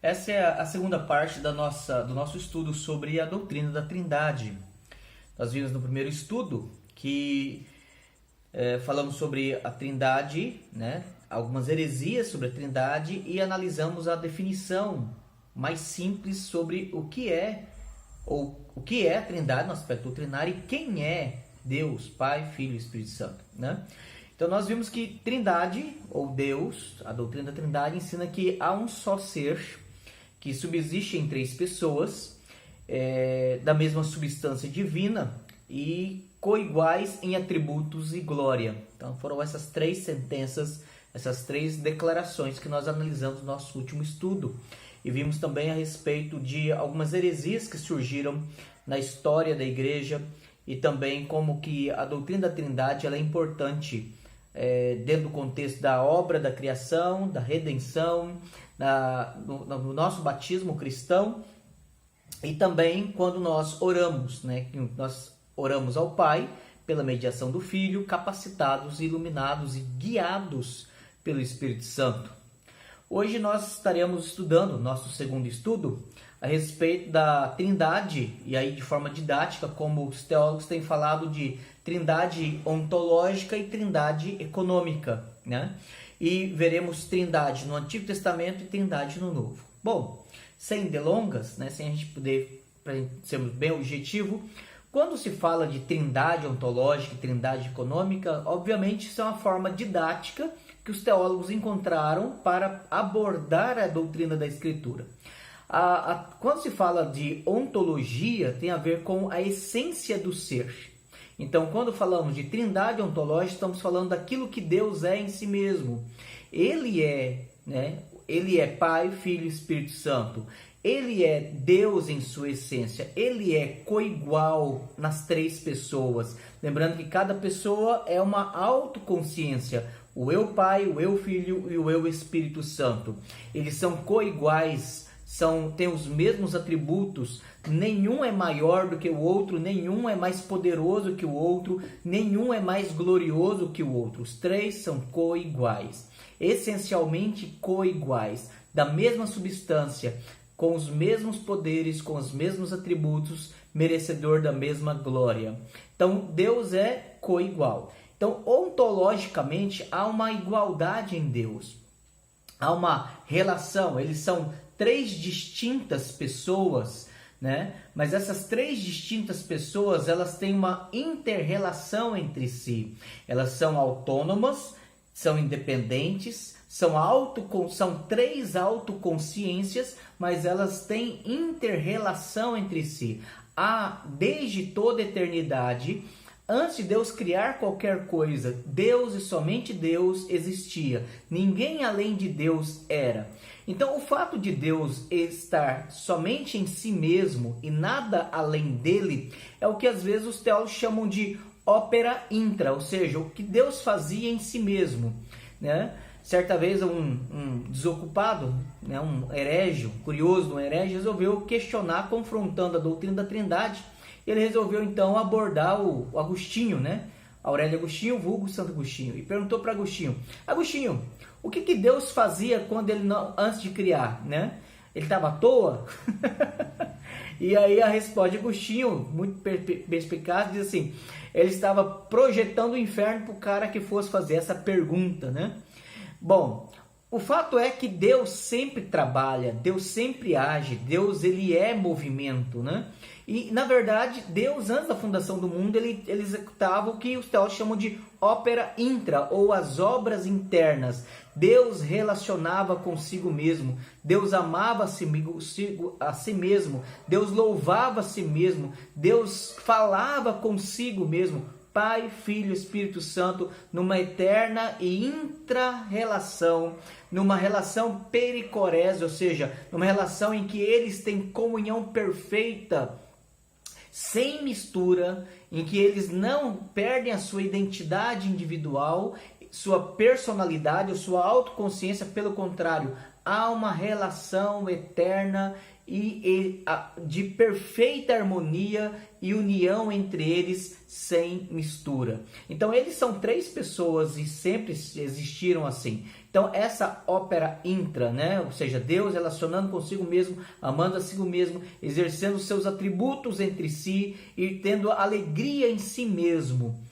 Essa é a segunda parte do nosso estudo sobre a doutrina da Trindade. Nós vimos no primeiro estudo que falamos sobre a Trindade, né? Algumas heresias sobre a Trindade e analisamos a definição mais simples sobre o que é a Trindade no aspecto doutrinário e quem é Deus, Pai, Filho e Espírito Santo, né? Então nós vimos que Trindade, ou Deus, a doutrina da Trindade ensina que há um só ser que subsiste em três pessoas, da mesma substância divina e coiguais em atributos e glória. Então foram essas três sentenças, essas três declarações que nós analisamos no nosso último estudo. E vimos também a respeito de algumas heresias que surgiram na história da igreja e também como que a doutrina da Trindade ela é importante dentro do contexto da obra da criação, da redenção, no nosso batismo cristão e também quando nós oramos, né? Nós oramos ao Pai pela mediação do Filho, capacitados, iluminados e guiados pelo Espírito Santo. Hoje nós estaremos estudando, nosso segundo estudo, a respeito da Trindade, e aí de forma didática, como os teólogos têm falado de Trindade ontológica e Trindade econômica, né? E veremos Trindade no Antigo Testamento e Trindade no Novo. Bom, sem delongas, né, sem a gente poder, para sermos bem objetivo, quando se fala de Trindade ontológica e Trindade econômica, obviamente isso é uma forma didática que os teólogos encontraram para abordar a doutrina da Escritura. Quando se fala de ontologia, tem a ver com a essência do ser. Então, quando falamos de Trindade ontológica, estamos falando daquilo que Deus é em si mesmo. Ele é, né? Ele é Pai, Filho e Espírito Santo. Ele é Deus em sua essência. Ele é coigual nas três pessoas. Lembrando que cada pessoa é uma autoconsciência. O eu Pai, o eu Filho e o eu Espírito Santo. Eles são coiguais, têm os mesmos atributos. Nenhum é maior do que o outro, nenhum é mais poderoso que o outro, nenhum é mais glorioso que o outro. Os três são coiguais, essencialmente coiguais, da mesma substância, com os mesmos poderes, com os mesmos atributos, merecedor da mesma glória. Então, Deus é coigual. Então, ontologicamente, há uma igualdade em Deus. Há uma relação, eles são três distintas pessoas, né? Mas essas três distintas pessoas, elas têm uma inter-relação entre si. Elas são autônomas, são independentes, são três autoconsciências, mas elas têm inter-relação entre si. Desde toda a eternidade, antes de Deus criar qualquer coisa, Deus e somente Deus existia. Ninguém além de Deus era. Então, o fato de Deus estar somente em si mesmo e nada além dele é o que às vezes os teólogos chamam de opera intra, ou seja, o que Deus fazia em si mesmo, né? Certa vez um desocupado, né, um herege, curioso, um herege, resolveu questionar, confrontando a doutrina da Trindade. Ele resolveu então abordar o Agostinho, né? Aurélio Agostinho, vulgo Santo Agostinho, e perguntou para Agostinho: Agostinho, o que Deus fazia quando antes de criar, né? Ele estava à toa? E aí a resposta de Agostinho, muito perspicaz, diz assim: ele estava projetando o inferno para o cara que fosse fazer essa pergunta, né? Bom, o fato é que Deus sempre trabalha, Deus sempre age, Deus ele é movimento, né? E, na verdade, Deus, antes da fundação do mundo, ele executava o que os teólogos chamam de ópera intra, ou as obras internas. Deus relacionava consigo mesmo, Deus amava a si mesmo, Deus louvava a si mesmo, Deus falava consigo mesmo, Pai, Filho, Espírito Santo, numa eterna e intra-relação, numa relação pericorese, ou seja, numa relação em que eles têm comunhão perfeita, sem mistura, em que eles não perdem a sua identidade individual, sua personalidade ou sua autoconsciência, pelo contrário, há uma relação eterna e de perfeita harmonia e união entre eles sem mistura. Então eles são três pessoas e sempre existiram assim. Então essa ópera intra, né? Ou seja, Deus relacionando consigo mesmo, amando a si mesmo, exercendo seus atributos entre si e tendo alegria em si mesmo.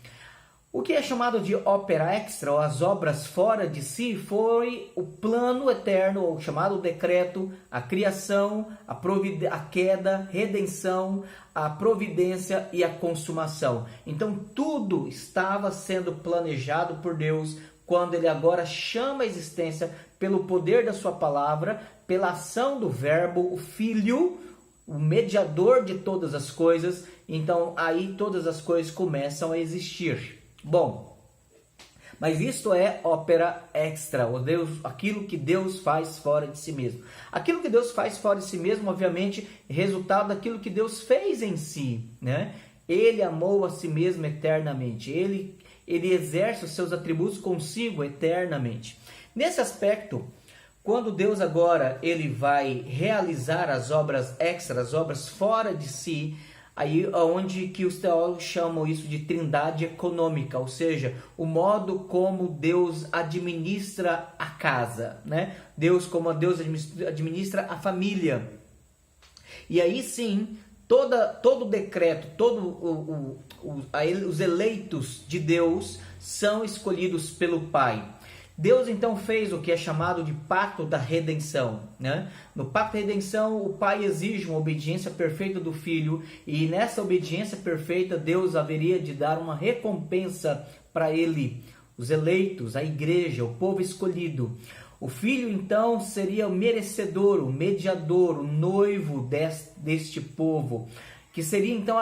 O que é chamado de ópera extra, ou as obras fora de si, foi o plano eterno, ou chamado decreto, a criação, a queda, redenção, a providência e a consumação. Então tudo estava sendo planejado por Deus quando Ele agora chama a existência pelo poder da sua palavra, pela ação do verbo, o Filho, o mediador de todas as coisas. Então aí todas as coisas começam a existir. Bom, mas isto é ópera extra, aquilo que Deus faz fora de si mesmo. Aquilo que Deus faz fora de si mesmo, obviamente, é resultado daquilo que Deus fez em si, né? Ele amou a si mesmo eternamente, ele exerce os seus atributos consigo eternamente. Nesse aspecto, quando Deus agora ele vai realizar as obras extras, as obras fora de si, aí onde que os teólogos chamam isso de trindade econômica, ou seja, o modo como Deus administra a casa, né? Como Deus administra a família. E aí sim, todo o decreto, os eleitos de Deus são escolhidos pelo Pai. Deus então fez o que é chamado de pacto da redenção, né? No pacto da redenção, o Pai exige uma obediência perfeita do Filho, e nessa obediência perfeita, Deus haveria de dar uma recompensa para ele, os eleitos, a igreja, o povo escolhido. O Filho então seria o merecedor, o mediador, o noivo deste povo, que seria então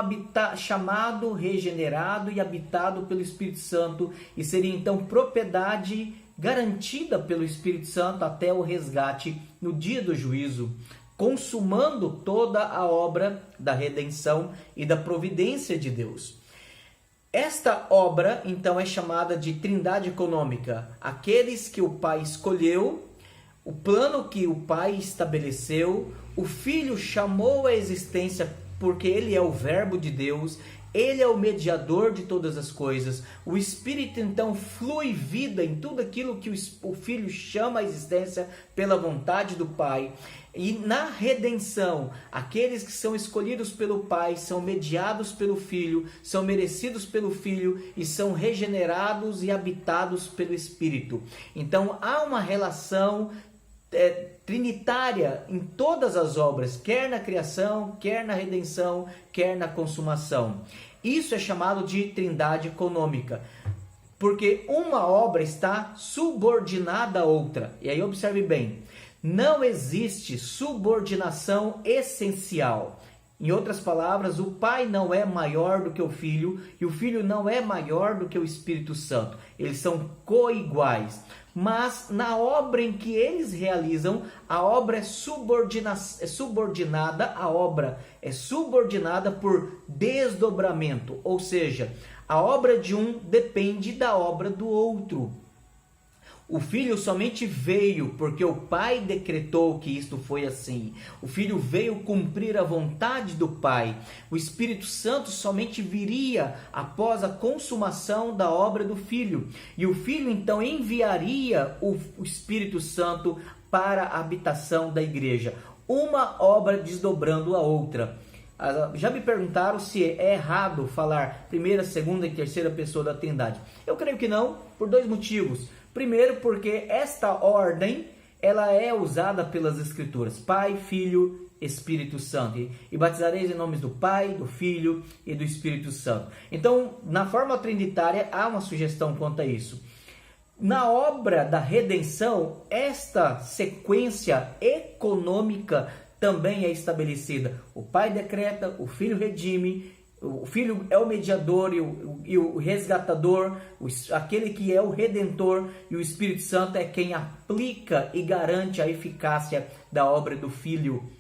chamado, regenerado e habitado pelo Espírito Santo, e seria então propriedade garantida pelo Espírito Santo até o resgate no dia do juízo, consumando toda a obra da redenção e da providência de Deus. Esta obra, então, é chamada de trindade econômica. Aqueles que o Pai escolheu, o plano que o Pai estabeleceu, o Filho chamou à existência porque Ele é o Verbo de Deus, Ele é o mediador de todas as coisas. O Espírito então flui vida em tudo aquilo que o Filho chama à existência pela vontade do Pai. E na redenção, aqueles que são escolhidos pelo Pai são mediados pelo Filho, são merecidos pelo Filho e são regenerados e habitados pelo Espírito. Então há uma relação trinitária em todas as obras, quer na criação, quer na redenção, quer na consumação. Isso é chamado de trindade econômica, porque uma obra está subordinada à outra. E aí observe bem, não existe subordinação essencial. Em outras palavras, o Pai não é maior do que o Filho e o Filho não é maior do que o Espírito Santo. Eles são coiguais. Mas na obra em que eles realizam, a obra é subordinada, a obra é subordinada por desdobramento, ou seja, a obra de um depende da obra do outro. O Filho somente veio porque o Pai decretou que isto foi assim. O Filho veio cumprir a vontade do Pai. O Espírito Santo somente viria após a consumação da obra do Filho. E o Filho então enviaria o Espírito Santo para a habitação da igreja. Uma obra desdobrando a outra. Já me perguntaram se é errado falar primeira, segunda e terceira pessoa da Trindade. Eu creio que não, por dois motivos. Primeiro, porque esta ordem ela é usada pelas Escrituras: Pai, Filho, Espírito Santo. E batizareis em nomes do Pai, do Filho e do Espírito Santo. Então, na forma trinitária, há uma sugestão quanto a isso. Na obra da redenção, esta sequência econômica também é estabelecida. O Pai decreta, o Filho redime, o Filho é o mediador e o resgatador, aquele que é o redentor, e o Espírito Santo é quem aplica e garante a eficácia da obra do Filho.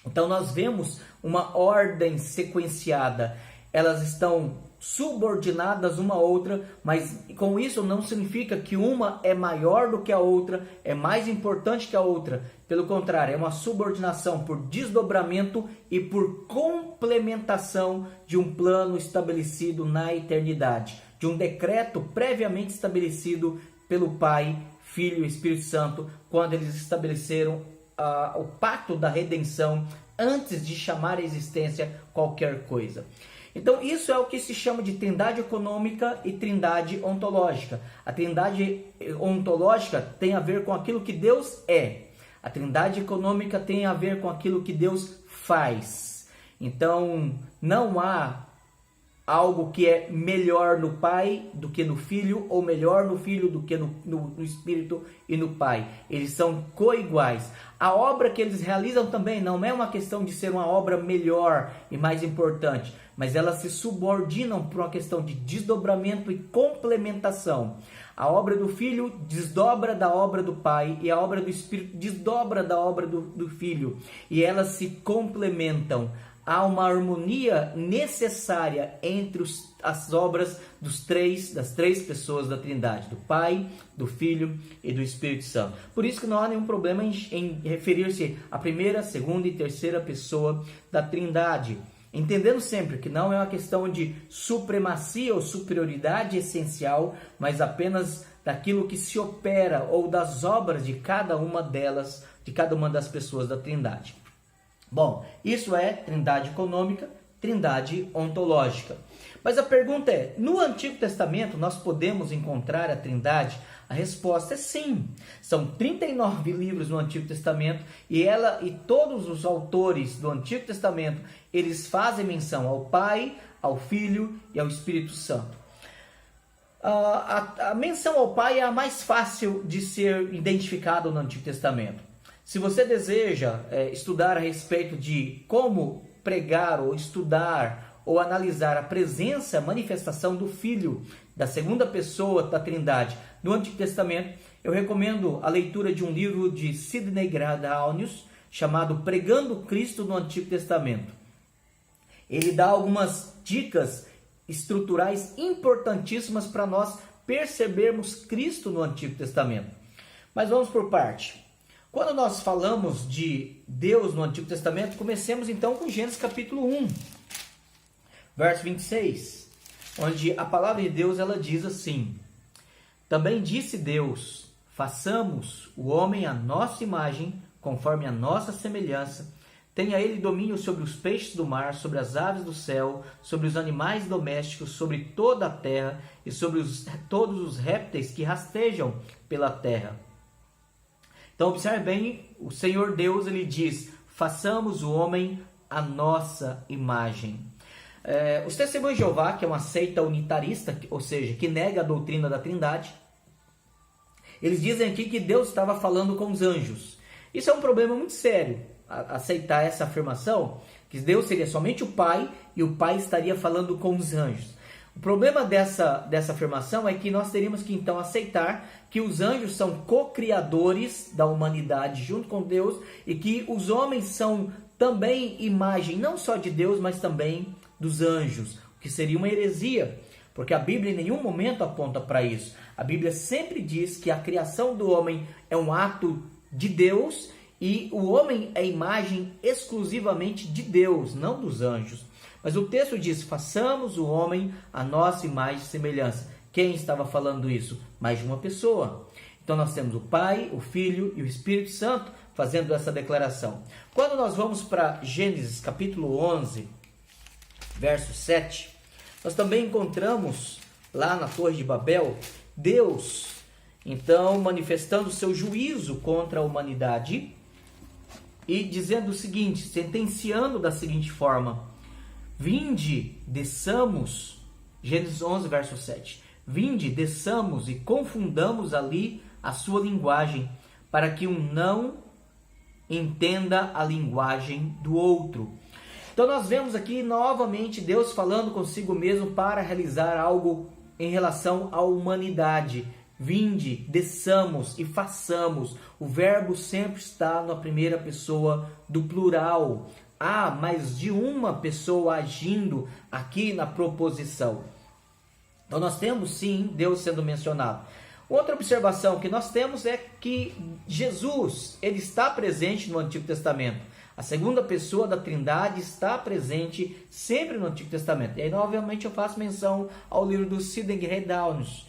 Então nós vemos uma ordem sequenciada. elas estão subordinadas uma à outra, mas com isso não significa que uma é maior do que a outra, é mais importante que a outra. Pelo contrário, é uma subordinação por desdobramento e por complementação de um plano estabelecido na eternidade, de um decreto previamente estabelecido pelo Pai, Filho e Espírito Santo, quando eles estabeleceram o pacto da redenção antes de chamar à existência qualquer coisa. Então isso é o que se chama de trindade econômica e trindade ontológica. A trindade ontológica tem a ver com aquilo que Deus é. A trindade econômica tem a ver com aquilo que Deus faz. Então não há algo que é melhor no Pai do que no Filho, ou melhor no Filho do que no Espírito e no Pai. Eles são coiguais. A obra que eles realizam também não é uma questão de ser uma obra melhor e mais importante, mas elas se subordinam por uma questão de desdobramento e complementação. A obra do Filho desdobra da obra do Pai e a obra do Espírito desdobra da obra do Filho. E elas se complementam. Há uma harmonia necessária entre as obras das três pessoas da Trindade, do Pai, do Filho e do Espírito Santo. Por isso que não há nenhum problema em referir-se à primeira, segunda e terceira pessoa da Trindade. Entendendo sempre que não é uma questão de supremacia ou superioridade essencial, mas apenas daquilo que se opera ou das obras de cada uma delas, de cada uma das pessoas da Trindade. Bom, isso é trindade econômica, trindade ontológica. Mas a pergunta é, no Antigo Testamento nós podemos encontrar a trindade? A resposta é sim. São 39 livros no Antigo Testamento e todos os autores do Antigo Testamento, eles fazem menção ao Pai, ao Filho e ao Espírito Santo. A menção ao Pai é a mais fácil de ser identificada no Antigo Testamento. Se você deseja estudar a respeito de como pregar ou estudar ou analisar a presença, a manifestação do Filho, da segunda pessoa da Trindade no Antigo Testamento, eu recomendo a leitura de um livro de Sidney Gradaunius chamado Pregando Cristo no Antigo Testamento. Ele dá algumas dicas estruturais importantíssimas para nós percebermos Cristo no Antigo Testamento. Mas vamos por parte. Quando nós falamos de Deus no Antigo Testamento, comecemos então com Gênesis capítulo 1, verso 26, onde a palavra de Deus ela diz assim: Também disse Deus, façamos o homem à nossa imagem, conforme a nossa semelhança, tenha ele domínio sobre os peixes do mar, sobre as aves do céu, sobre os animais domésticos, sobre toda a terra e sobre todos os répteis que rastejam pela terra. Então observe bem, o Senhor Deus ele diz, façamos o homem à nossa imagem. Os Testemunhos de Jeová, que é uma seita unitarista, ou seja, que nega a doutrina da Trindade, eles dizem aqui que Deus estava falando com os anjos. Isso é um problema muito sério, aceitar essa afirmação, que Deus seria somente o Pai e o Pai estaria falando com os anjos. O problema dessa afirmação é que nós teríamos que então aceitar que os anjos são co-criadores da humanidade junto com Deus e que os homens são também imagem não só de Deus, mas também dos anjos, o que seria uma heresia, porque a Bíblia em nenhum momento aponta para isso. A Bíblia sempre diz que a criação do homem é um ato de Deus e o homem é imagem exclusivamente de Deus, não dos anjos. Mas o texto diz, façamos o homem à nossa imagem e semelhança. Quem estava falando isso? Mais de uma pessoa. Então nós temos o Pai, o Filho e o Espírito Santo fazendo essa declaração. Quando nós vamos para Gênesis capítulo 11, verso 7, nós também encontramos lá na Torre de Babel, Deus, então manifestando o seu juízo contra a humanidade e dizendo o seguinte, sentenciando da seguinte forma, vinde, desçamos, Gênesis 11, verso 7. Vinde, desçamos e confundamos ali a sua linguagem, para que um não entenda a linguagem do outro. Então nós vemos aqui novamente Deus falando consigo mesmo para realizar algo em relação à humanidade. Vinde, desçamos e façamos. O verbo sempre está na primeira pessoa do plural. há mais de uma pessoa agindo aqui na proposição. Então nós temos sim Deus sendo mencionado. Outra observação que nós temos é que Jesus, ele está presente no Antigo Testamento. A segunda pessoa da Trindade está presente sempre no Antigo Testamento. E aí, novamente, eu faço menção ao livro do Sidney Downes,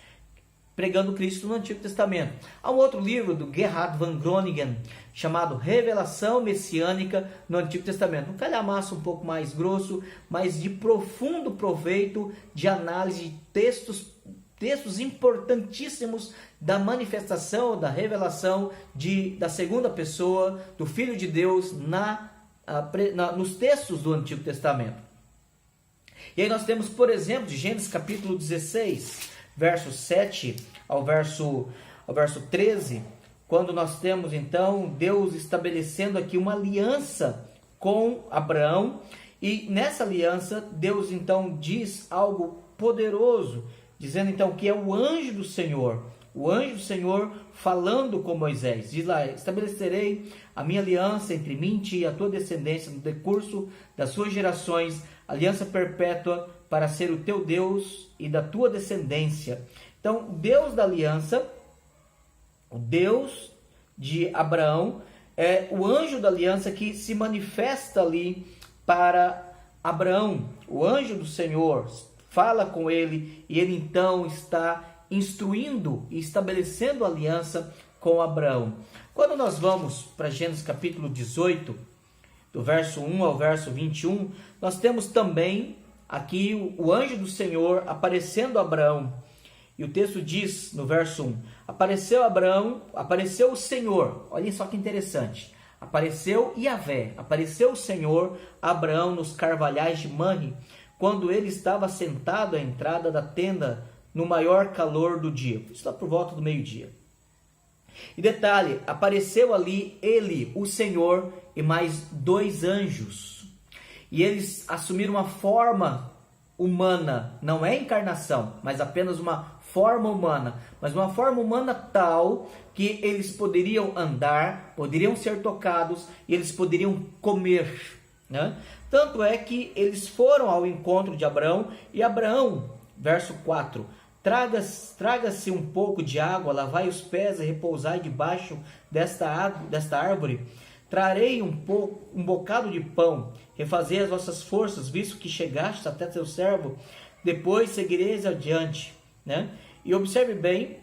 Pregando Cristo no Antigo Testamento. Há um outro livro do Gerhard van Groningen, chamado Revelação Messiânica no Antigo Testamento. Um calhamaço um pouco mais grosso, mas de profundo proveito de análise de textos importantíssimos da manifestação, da revelação da segunda pessoa, do Filho de Deus nos textos do Antigo Testamento. E aí nós temos, por exemplo, de Gênesis capítulo 16, verso 7 ao verso 13, quando nós temos então Deus estabelecendo aqui uma aliança com Abraão, e nessa aliança Deus então diz algo poderoso, dizendo então que é o anjo do Senhor falando com Moisés. Diz lá: estabelecerei a minha aliança entre mim e ti e a tua descendência no decurso das suas gerações, aliança perpétua para ser o teu Deus e da tua descendência. Então, o Deus da aliança, o Deus de Abraão, é o anjo da aliança que se manifesta ali para Abraão. O anjo do Senhor fala com ele e ele então está instruindo e estabelecendo aliança com Abraão. Quando nós vamos para Gênesis capítulo 18, do verso 1 ao verso 21, nós temos também aqui o anjo do Senhor aparecendo a Abraão. E o texto diz no verso 1: apareceu o Senhor. Olhem só que interessante. Apareceu Yahvé, apareceu o Senhor a Abraão nos carvalhais de Manre, quando ele estava sentado à entrada da tenda no maior calor do dia. Isso lá por volta do meio-dia. E detalhe, apareceu ali ele, o Senhor, e mais 2 anjos. E eles assumiram uma forma humana, não é encarnação, mas apenas uma forma humana. Mas uma forma humana tal que eles poderiam andar, poderiam ser tocados e eles poderiam comer, né? Tanto é que eles foram ao encontro de Abraão e Abraão, verso 4, traga-se um pouco de água, lavai os pés e repousai debaixo desta árvore. Trarei um bocado de pão, refazei as vossas forças, visto que chegastes até teu servo, depois seguireis adiante, né? E observe bem,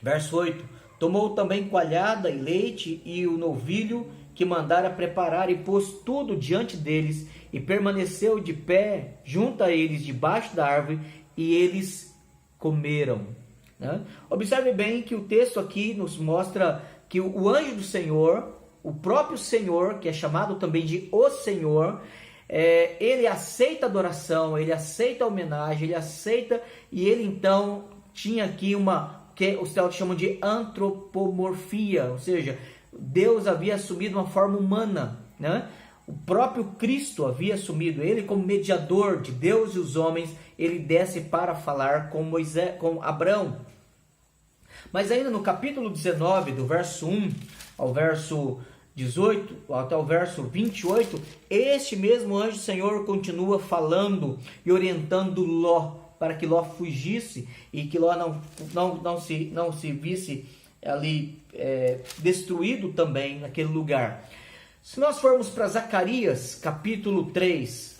verso 8, tomou também coalhada e leite e o novilho que mandara preparar, e pôs tudo diante deles, e permaneceu de pé junto a eles debaixo da árvore, e eles comeram, né? Observe bem que o texto aqui nos mostra que o anjo do Senhor, o próprio Senhor, que é chamado também de o Senhor, ele aceita adoração, ele aceita homenagem, ele aceita, e ele então tinha aqui que os teólogos chamam de antropomorfia, ou seja, Deus havia assumido uma forma humana, né? O próprio Cristo havia assumido, ele como mediador de Deus e os homens, ele desce para falar com Abraão. Mas ainda no capítulo 19, do verso 1 ao verso 18, até o verso 28, este mesmo anjo do Senhor continua falando e orientando Ló, para que Ló fugisse e que Ló não se visse ali destruído também naquele lugar. Se nós formos para Zacarias capítulo 3,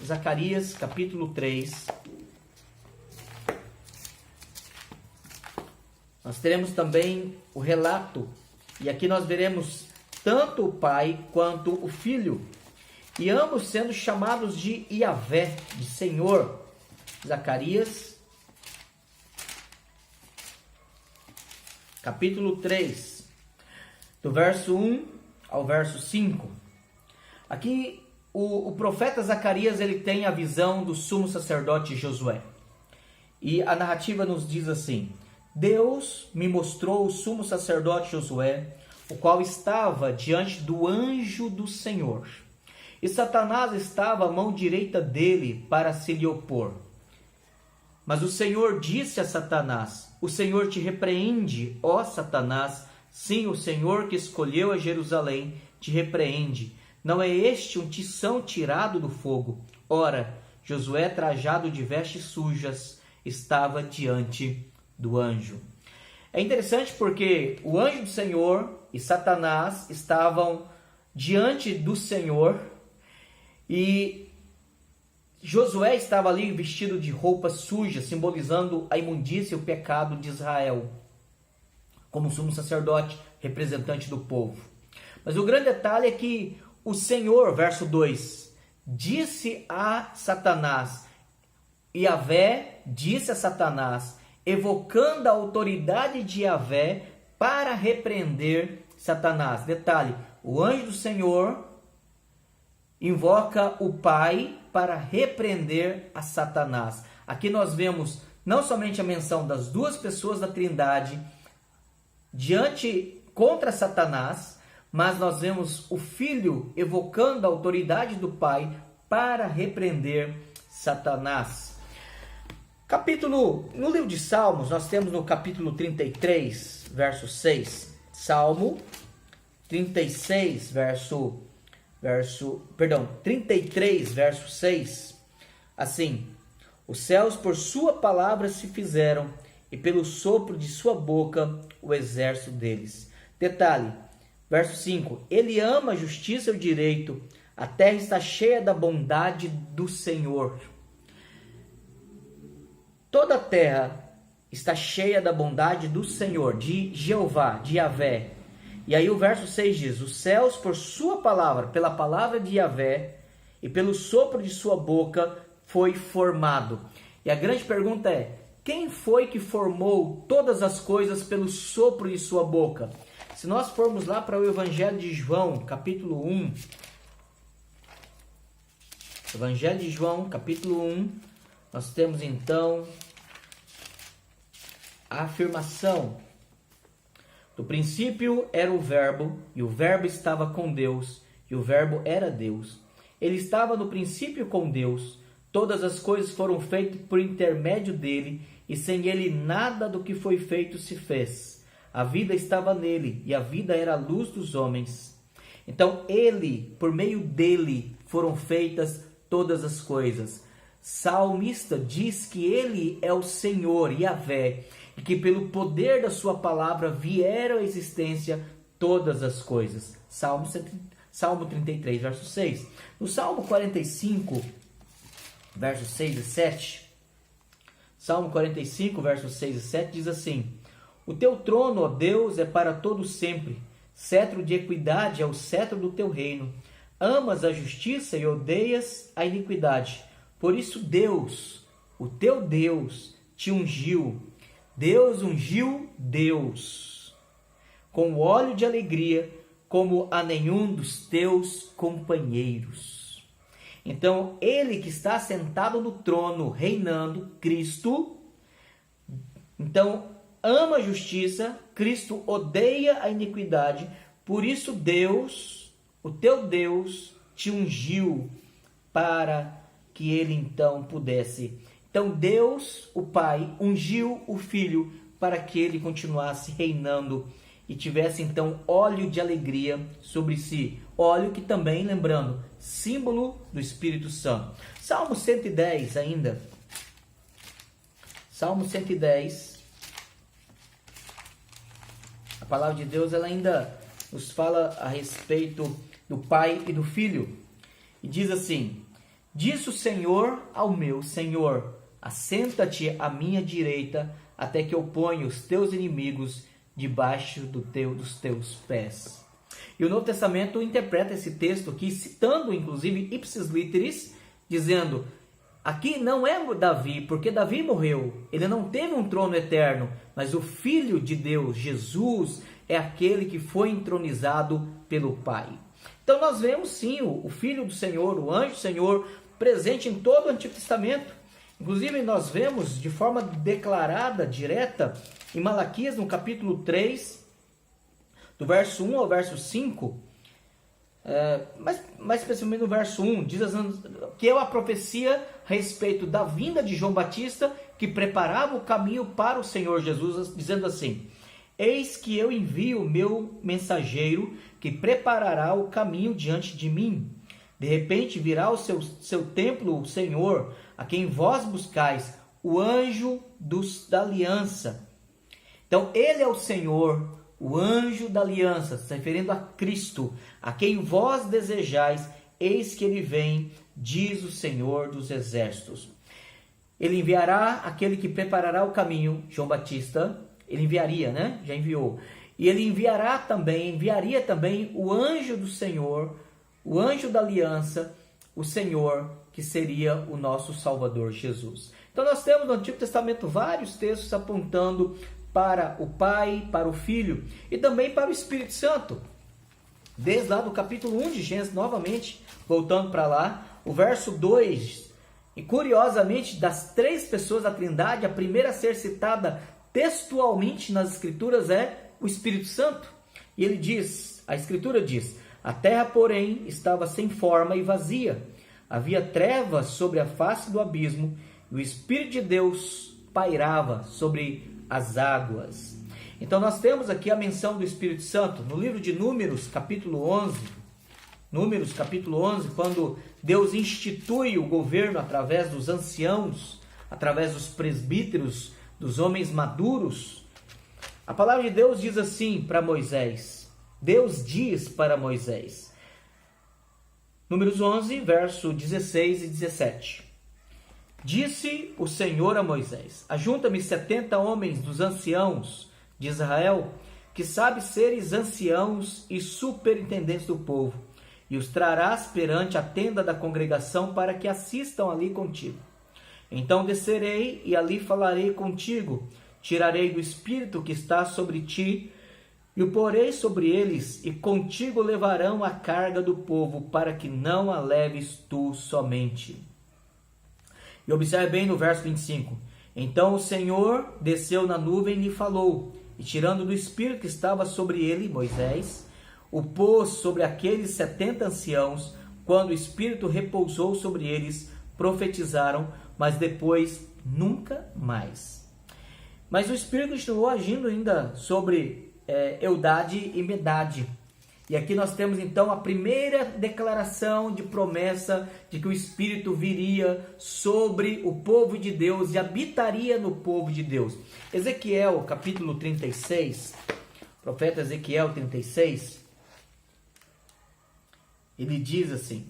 nós teremos também o relato, e aqui nós veremos tanto o pai quanto o filho, e ambos sendo chamados de Yahvé, de Senhor. Zacarias capítulo 3, do verso 1 ao verso 5. Aqui o profeta Zacarias, ele tem a visão do sumo sacerdote Josué. E a narrativa nos diz assim: Deus me mostrou o sumo sacerdote Josué, o qual estava diante do anjo do Senhor. E Satanás estava à mão direita dele para se lhe opor. Mas o Senhor disse a Satanás: o Senhor te repreende, ó Satanás. Sim, o Senhor que escolheu a Jerusalém te repreende. Não é este um tição tirado do fogo? Ora, Josué, trajado de vestes sujas, estava diante do anjo. É interessante porque o anjo do Senhor e Satanás estavam diante do Senhor e Josué estava ali vestido de roupa suja, simbolizando a imundícia e o pecado de Israel, como sumo sacerdote, representante do povo. Mas o grande detalhe é que o Senhor, verso 2, disse a Satanás, Yahvé disse a Satanás, evocando a autoridade de Yahvé para repreender Satanás. Detalhe, o anjo do Senhor invoca o Pai para repreender a Satanás. Aqui nós vemos não somente a menção das duas pessoas da Trindade contra Satanás, mas nós vemos o Filho evocando a autoridade do Pai para repreender Satanás. No livro de Salmos, nós temos no capítulo 33, verso 6, Salmo 33, verso 6, assim: os céus por sua palavra se fizeram, e pelo sopro de sua boca o exército deles. Detalhe, verso 5, ele ama a justiça e o direito, a terra está cheia da bondade do Senhor. Toda a terra está cheia da bondade do Senhor, de Jeová, de Yahvé. E aí o verso 6 diz, os céus por sua palavra, pela palavra de Yahvé, e pelo sopro de sua boca foi formado. E a grande pergunta é, quem foi que formou todas as coisas pelo sopro de sua boca? Se nós formos lá para o Evangelho de João, capítulo 1, Evangelho de João, capítulo 1, nós temos então a afirmação: no princípio era o Verbo, e o Verbo estava com Deus, e o Verbo era Deus. Ele estava no princípio com Deus. Todas as coisas foram feitas por intermédio dele, e sem ele nada do que foi feito se fez. A vida estava nele, e a vida era a luz dos homens. Então ele, por meio dele, foram feitas todas as coisas. Salmista diz que ele é o Senhor, Yahvé, e que pelo poder da sua palavra vieram à existência todas as coisas. Salmo 33, verso 6. No Salmo 45, versos 6 e 7, Salmo 45, versos 6 e 7 diz assim: o teu trono, ó Deus, é para todo sempre. Cetro de equidade é o cetro do teu reino. Amas a justiça e odeias a iniquidade. Por isso Deus, o teu Deus, te ungiu. Deus ungiu Deus com óleo de alegria, como a nenhum dos teus companheiros. Então, ele que está sentado no trono, reinando, Cristo, então, ama a justiça, Cristo odeia a iniquidade, por isso Deus, o teu Deus, te ungiu para que ele então pudesse. Então Deus, o Pai, ungiu o Filho para que ele continuasse reinando e tivesse então óleo de alegria sobre si. Óleo que também, lembrando, símbolo do Espírito Santo. Salmo 110 ainda. Salmo 110. A palavra de Deus ela ainda nos fala a respeito do Pai e do Filho. E diz assim: disse o Senhor ao meu Senhor: assenta-te à minha direita, até que eu ponha os teus inimigos debaixo dos teus pés. E o Novo Testamento interpreta esse texto aqui, citando inclusive ipsis literis, dizendo: aqui não é Davi, porque Davi morreu, ele não teve um trono eterno, mas o Filho de Deus, Jesus, é aquele que foi entronizado pelo Pai. Então nós vemos sim o Filho do Senhor, o anjo do Senhor, presente em todo o Antigo Testamento. Inclusive nós vemos de forma declarada, direta, em Malaquias, no capítulo 3, do verso 1 ao verso 5, mais especificamente no verso 1, diz que é uma profecia a respeito da vinda de João Batista, que preparava o caminho para o Senhor Jesus, dizendo assim: Eis que eu envio o meu mensageiro, que preparará o caminho diante de mim. De repente virá ao seu templo o Senhor, a quem vós buscais, o anjo da aliança. Então, ele é o Senhor, o anjo da aliança, se referindo a Cristo, a quem vós desejais, eis que ele vem, diz o Senhor dos exércitos. Ele enviará aquele que preparará o caminho, João Batista, ele enviaria, né? Já enviou. E ele enviaria também o anjo do Senhor, o anjo da aliança, o Senhor, que seria o nosso Salvador Jesus. Então nós temos no Antigo Testamento vários textos apontando para o Pai, para o Filho e também para o Espírito Santo. Desde lá do capítulo 1 de Gênesis, novamente, voltando para lá, o verso 2, e curiosamente, das três pessoas da Trindade, a primeira a ser citada textualmente nas Escrituras é o Espírito Santo. E ele diz, a Escritura diz: a terra, porém, estava sem forma e vazia. Havia trevas sobre a face do abismo, e o Espírito de Deus pairava sobre as águas. Então nós temos aqui a menção do Espírito Santo no livro de Números, capítulo 11. Números, capítulo 11, quando Deus institui o governo através dos anciãos, através dos presbíteros, dos homens maduros. A palavra de Deus diz assim para Moisés. Deus diz para Moisés. Números 11, verso 16 e 17. Disse o Senhor a Moisés: ajunta-me 70 homens dos anciãos de Israel, que sabe seres anciãos e superintendentes do povo, e os trarás perante a tenda da congregação para que assistam ali contigo. Então descerei e ali falarei contigo, tirarei do Espírito que está sobre ti, e o porei sobre eles, e contigo levarão a carga do povo, para que não a leves tu somente. E observe bem no verso 25. Então o Senhor desceu na nuvem e lhe falou, e tirando do Espírito que estava sobre ele, Moisés, o pôs sobre aqueles 70 anciãos. Quando o Espírito repousou sobre eles, profetizaram, mas depois nunca mais. Mas o Espírito continuou agindo ainda sobre Eldade e Medade. E aqui nós temos então a primeira declaração de promessa de que o Espírito viria sobre o povo de Deus e habitaria no povo de Deus. Ezequiel, capítulo 36, profeta Ezequiel 36, ele diz assim: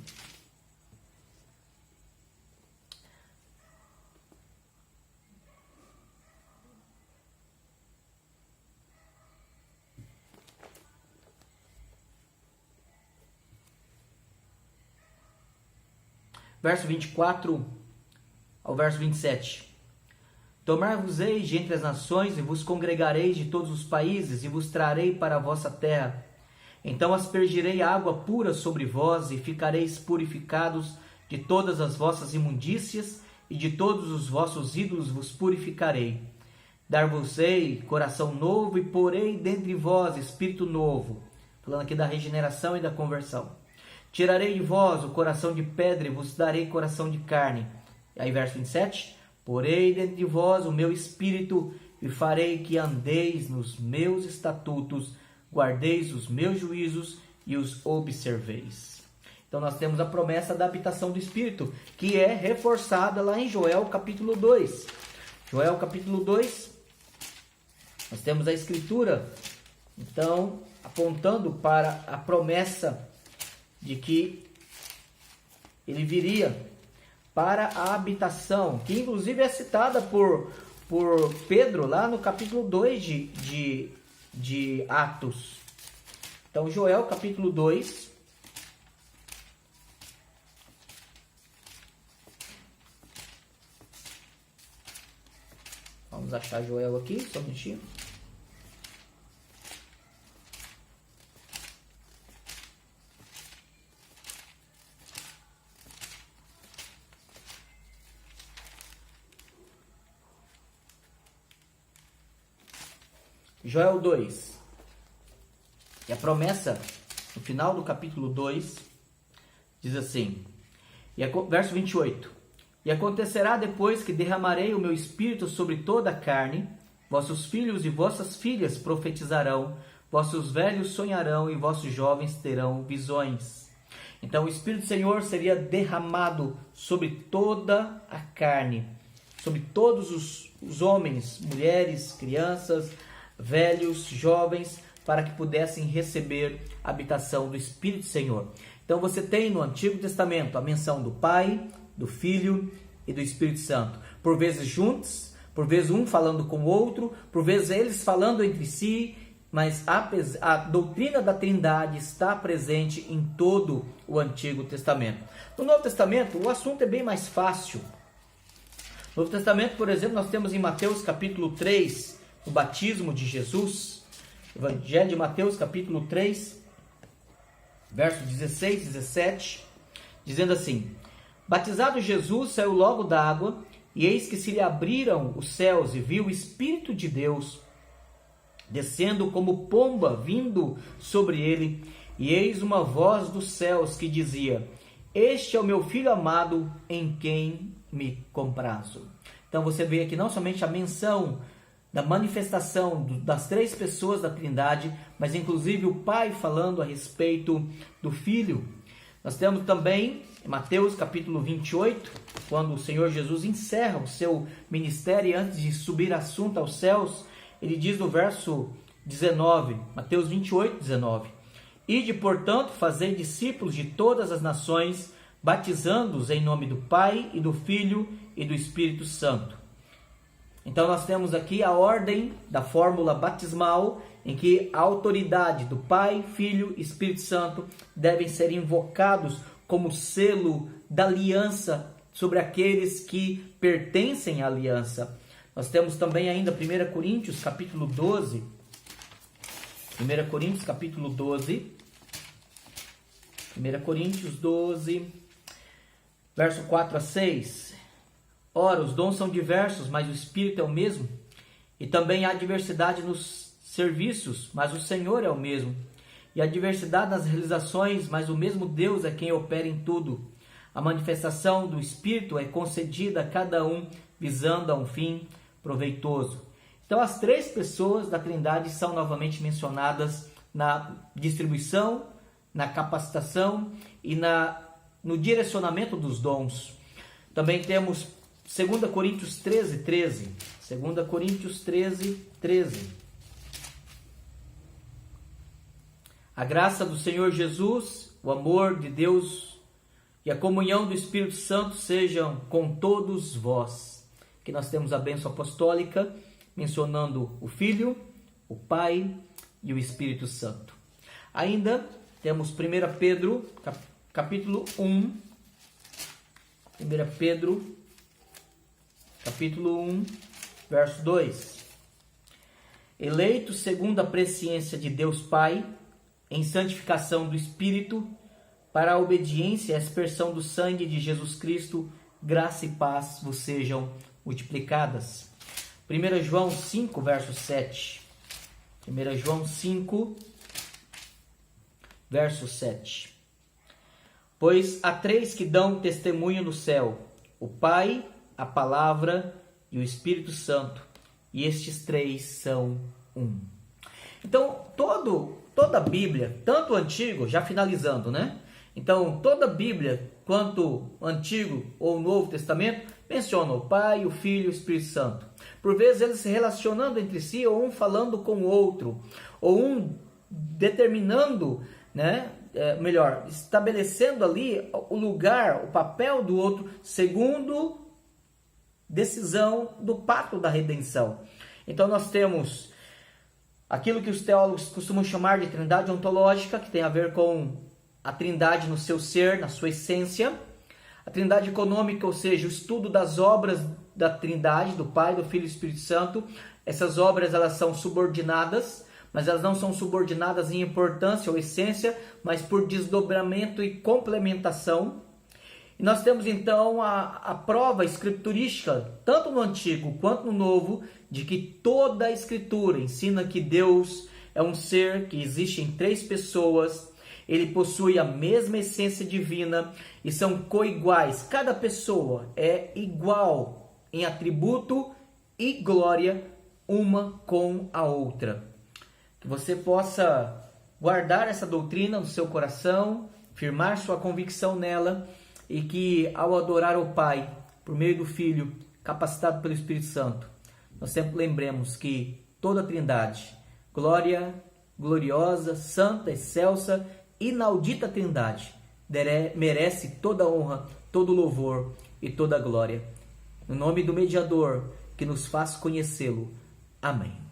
verso 24 ao verso 27. Tomar-vos-eis de entre as nações, e vos congregareis de todos os países, e vos trarei para a vossa terra. Então aspergirei água pura sobre vós, e ficareis purificados de todas as vossas imundícias, e de todos os vossos ídolos vos purificarei. Dar-vos-ei coração novo, e porei dentre vós espírito novo. Falando aqui da regeneração e da conversão. Tirarei de vós o coração de pedra, e vos darei coração de carne. Aí verso 27. Porei dentro de vós o meu espírito, e farei que andeis nos meus estatutos, guardeis os meus juízos e os observeis. Então nós temos a promessa da habitação do Espírito, que é reforçada lá em Joel capítulo 2. Joel capítulo 2, nós temos a Escritura, então, apontando para a promessa de que ele viria para a habitação, que inclusive é citada por Pedro lá no capítulo 2 de Atos. Então, Joel capítulo 2. Vamos achar Joel aqui, só um minutinho. Joel 2. E a promessa, no final do capítulo 2, diz assim, verso 28. E acontecerá depois que derramarei o meu espírito sobre toda a carne, vossos filhos e vossas filhas profetizarão, vossos velhos sonharão e vossos jovens terão visões. Então o Espírito do Senhor seria derramado sobre toda a carne, sobre todos os homens, mulheres, crianças, velhos, jovens, para que pudessem receber a habitação do Espírito do Senhor. Então você tem no Antigo Testamento a menção do Pai, do Filho e do Espírito Santo, por vezes juntos, por vezes um falando com o outro, por vezes eles falando entre si, mas a doutrina da Trindade está presente em todo o Antigo Testamento. No Novo Testamento, o assunto é bem mais fácil. No Novo Testamento, por exemplo, nós temos em Mateus capítulo 3, o batismo de Jesus. Evangelho de Mateus capítulo 3, verso 16 e 17, dizendo assim: Batizado Jesus, saiu logo da água, e eis que se lhe abriram os céus, e viu o Espírito de Deus descendo como pomba, vindo sobre ele, e eis uma voz dos céus que dizia: Este é o meu Filho amado, em quem me comprazo. Então você vê aqui não somente a menção da manifestação das três pessoas da Trindade, mas inclusive o Pai falando a respeito do Filho. Nós temos também em Mateus capítulo 28, quando o Senhor Jesus encerra o seu ministério e antes de subir assunto aos céus, ele diz no verso 19, Mateus 28, 19: Ide, portanto, fazei discípulos de todas as nações, batizando-os em nome do Pai e do Filho e do Espírito Santo. Então nós temos aqui a ordem da fórmula batismal, em que a autoridade do Pai, Filho e Espírito Santo devem ser invocados como selo da aliança sobre aqueles que pertencem à aliança. Nós temos também ainda 1 Coríntios capítulo 12. 1 Coríntios capítulo 12. 1 Coríntios 12, verso 4 a 6. Ora, os dons são diversos, mas o Espírito é o mesmo. E também há diversidade nos serviços, mas o Senhor é o mesmo. E há diversidade nas realizações, mas o mesmo Deus é quem opera em tudo. A manifestação do Espírito é concedida a cada um, visando a um fim proveitoso. Então as três pessoas da Trindade são novamente mencionadas na distribuição, na capacitação e no direcionamento dos dons. Também temos 2 Coríntios 13, 13. 2 Coríntios 13, 13. A graça do Senhor Jesus, o amor de Deus e a comunhão do Espírito Santo sejam com todos vós. Aqui nós temos a bênção apostólica, mencionando o Filho, o Pai e o Espírito Santo. Ainda temos 1 Pedro, capítulo 1. 1 Pedro, capítulo 1, verso 2. Eleito segundo a presciência de Deus Pai, em santificação do Espírito, para a obediência e a aspersão do sangue de Jesus Cristo, graça e paz vos sejam multiplicadas. 1 João 5, verso 7. 1 João 5, verso 7. Pois há três que dão testemunho no céu: o Pai, a Palavra e o Espírito Santo, e estes três são um. Então, toda a Bíblia, tanto o Antigo, já finalizando, né? Então, toda a Bíblia, quanto o Antigo ou o Novo Testamento, menciona o Pai, o Filho e o Espírito Santo. Por vezes eles se relacionando entre si, ou um falando com o outro, ou um determinando, né? Estabelecendo ali o lugar, o papel do outro, segundo decisão do pacto da redenção. Então nós temos aquilo que os teólogos costumam chamar de trindade ontológica, que tem a ver com a trindade no seu ser, na sua essência. A trindade econômica, ou seja, o estudo das obras da trindade, do Pai, do Filho e do Espírito Santo. Essas obras elas são subordinadas, mas elas não são subordinadas em importância ou essência, mas por desdobramento e complementação. E nós temos então a prova escriturística, tanto no Antigo quanto no Novo, de que toda a Escritura ensina que Deus é um ser que existe em três pessoas, ele possui a mesma essência divina e são coiguais. Cada pessoa é igual em atributo e glória uma com a outra. Que você possa guardar essa doutrina no seu coração, firmar sua convicção nela, e que ao adorar o Pai por meio do Filho, capacitado pelo Espírito Santo, nós sempre lembremos que toda a Trindade, glória, gloriosa, santa, excelsa, inaudita Trindade, merece toda honra, todo louvor e toda glória. No nome do mediador que nos faz conhecê-lo. Amém.